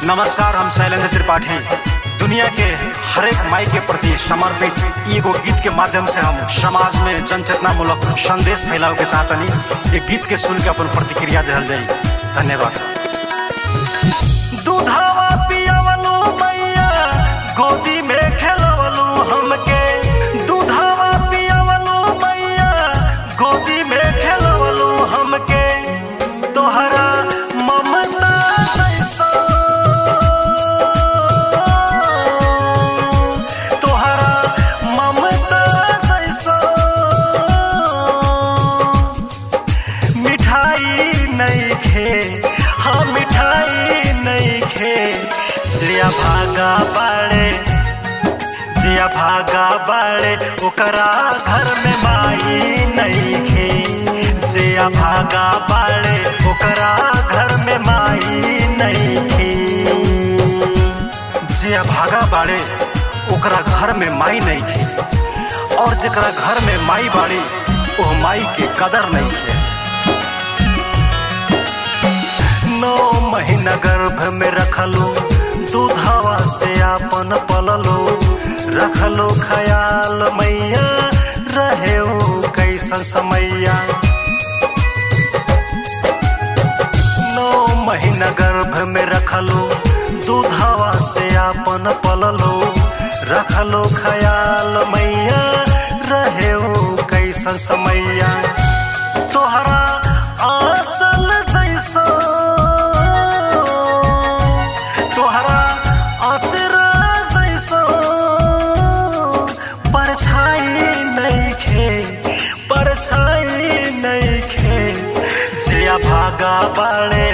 नमस्कार, हम शैलेंद्र त्रिपाठी। दुनिया के हर एक माई के प्रति समर्पित एगो गीत के माध्यम से हम समाज में जनचेतना मूलक संदेश फैलाव के चाहतनी। एक गीत के सुन के अपन प्रतिक्रिया दिहल जाई। धन्यवाद। दूधावा पियावलू मैया, गोदी में खेलवलू हमके। दूधावा पियावलू मैया, गोदी में खेलवलू हमके। तोहरा ममता जैसा, तोहरा ममता जैसा मिठाई नहीं खे, हाँ मिठाई नहीं खे। जिया भागा बाड़े, जिया भागा बाड़े, ओकरा घर में माई नहीं खे। जिया भागा बाड़े, ओकरा घर में माई नहीं खे। जिया भागा बाड़े, ओकरा घर में माई नहीं खे। और जेकरा घर में माई बाड़ी, वो माई के कदर नहीं खे। 9 महीना गर्भ में रखलो, दूधावा से आपन पललो। रखलो ख्याल मैया, रहे कैसन समैया। 9 महीना गर्भ में रखलो, दूधावा से आपन पललो। रखलो ख्याल मैया, रहे कैसन समैया। तोहरा आंचल जैसा, तोहरा आचरा जैसा परछाई नहीं खे, परछाई नहीं खे। जिया भागा बाड़े,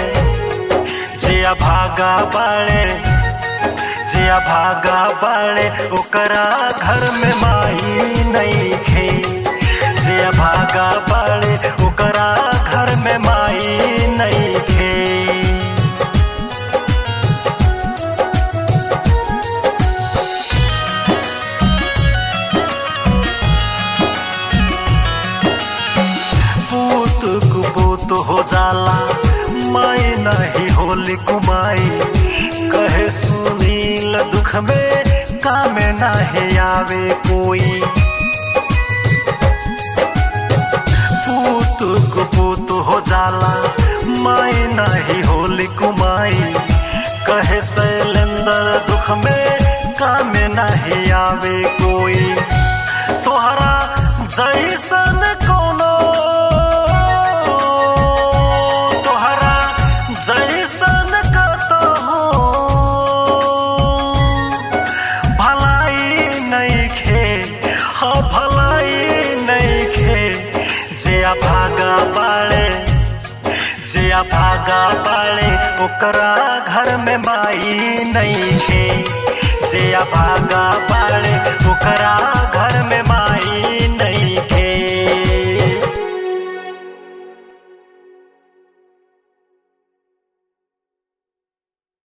जिया भागा बाड़े, जिया भागा बाड़े, ओकरा घर में माई नहीं खे। जिया भागा बाड़े, ओकरा घर में माई नहीं खे। पूत कुपूत हो जाला, माई नहीं होली कुमाई। कहे सुनील दुख में काम नहीं आवे कोई। पूत कुपूत हो जाला, माई नहीं होली कुमाई। कहे शैलेंद्र दुख में काम नहीं आवे कोई। तोहरा जैसन कोनो, तोहरा जैसन कतहु भलाई नहीं खे, हाँ भलाई नहीं खे। जिया भागा बाड़े, जिया भागा बाड़े, ओकरा घर में माई नहीं खे। जिया भागा बाड़े, ओकरा घर में माई नहीं